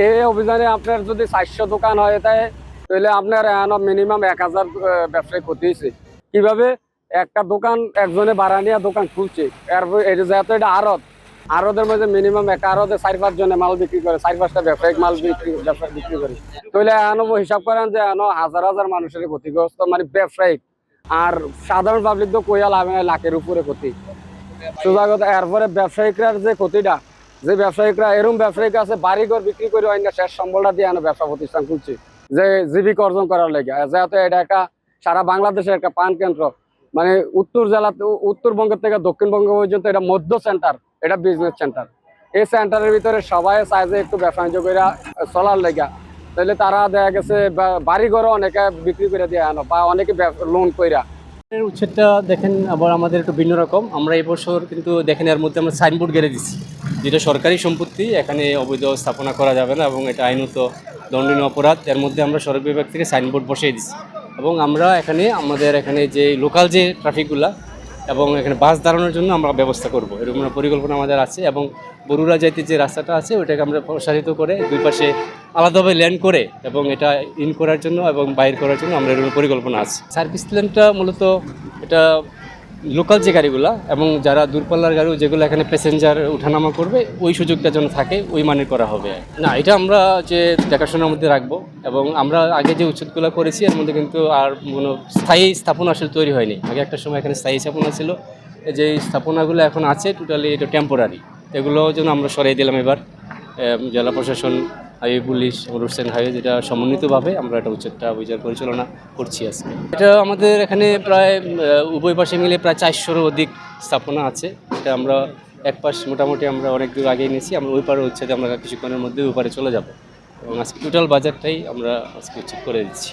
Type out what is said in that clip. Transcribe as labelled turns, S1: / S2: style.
S1: এই অভিযানে আপনার যদি 400 দোকান হয় তাহলে আপনার মিনিমাম 1000 ব্যবসায়ী ক্ষতি হয়েছে। কিভাবে? একটা দোকান একজনে ভাড়া নিয়ে দোকান খুলছে, এরপর যেহেতু এটা আড়তের মধ্যে মিনিমাম একটা আড়তে 4-5 জনে মাল বিক্রি করে, 4-5টা ব্যবসায়িক মাল বিক্রি করে। তাহলে হিসাব করেন যে হাজার হাজার মানুষের ক্ষতিগ্রস্ত, মানে ব্যবসায়িক আর সাধারণ পাবলিক তো কইয়া লাভ নাই, লাখের উপরে ক্ষতি সোজা কথা। এরপরে ব্যবসায়িকরা যে ক্ষতিটা, যে ব্যবসায়িকরা এরকম ব্যবসায়িক আছে বাড়িঘর বিক্রি করে হয় না, শেষ সম্বলটা দিয়ে ব্যবসা প্রতিষ্ঠান খুলছে যে জীবিকা অর্জন করার লেগে। যেহেতু এটা একটা সারা বাংলাদেশের একটা পান কেন্দ্র, মানে উত্তর জেলা, উত্তরবঙ্গের থেকে দক্ষিণবঙ্গ পর্যন্ত এটা মধ্য সেন্টার, এটা বিজনেস সেন্টার। এই সেন্টারের ভিতরে সবাই চায় যে একটু ব্যবসা বাণিজ্য করে চলার লেগা। তাহলে তারা দেখা গেছে বাড়িঘরও অনেকে বিক্রি করে দিয়ে আনো বা অনেকে লোন কইরা।
S2: এর উচ্ছেদটা দেখেন আবার আমাদের একটু ভিন্ন রকম। আমরা এবছর কিন্তু দেখেন এর মধ্যে আমরা সাইনবোর্ড গেড়ে দিচ্ছি, যেটা সরকারি সম্পত্তি, এখানে অবৈধ স্থাপনা করা যাবে না এবং এটা আইনত দণ্ডনীয় অপরাধ। এর মধ্যে আমরা সড়ক বিভাগ থেকে সাইনবোর্ড বসিয়ে দিচ্ছি এবং আমরা আমাদের এখানে যে লোকাল যে ট্রাফিকগুলা এবং এখানে বাস দাঁড়ানোর জন্য আমরা ব্যবস্থা করব, এরকম পরিকল্পনা আমাদের আছে। এবং বরুড়া যাইতে যে রাস্তাটা আছে ওইটাকে আমরা প্রসারিত করে দুই পাশে আলাদাভাবে ল্যান্ড করে এবং এটা ইন করার জন্য এবং বাইর করার জন্য আমরা এরকম পরিকল্পনা আছে। সার্ভিস লেনটা মূলত এটা লোকাল যে গাড়িগুলো এবং যারা দূরপাল্লার গাড়ি যেগুলো এখানে প্যাসেঞ্জার উঠানামা করবে ওই সুযোগটা যেন থাকে, ওই মানে করা হবে না। এটা আমরা যে দেখাশোনার মধ্যে রাখবো এবং আমরা আগে যে উচ্ছেদগুলো করেছি এর মধ্যে কিন্তু আর কোনো স্থায়ী স্থাপনা আসলে তৈরি হয়নি। আগে একটা সময় এখানে স্থায়ী স্থাপনা ছিল, যে স্থাপনাগুলো এখন আছে টোটালি এটা টেম্পোরারি, এগুলো যেন আমরা সরিয়ে দিলাম এবার। জেলা প্রশাসন, highway police, road side highway, যেটা সমন্বিতভাবে আমরা এটা উচ্ছেদটা অভিযান পরিচালনা করছি আজকে। এটা আমাদের এখানে প্রায় উভয় পাশে মিলে প্রায় 400-র অধিক স্থাপনা আছে। এটা আমরা এক পাশ মোটামুটি আমরা অনেক দূর আগিয়ে নিয়েছি, আমরা ওই পারে উচ্ছেদে আমরা কিছুক্ষণের মধ্যে ওই পারে চলে যাব এবং আজকে টোটাল বাজারটাই আমরা আজকে উচ্ছেদ করে দিচ্ছি।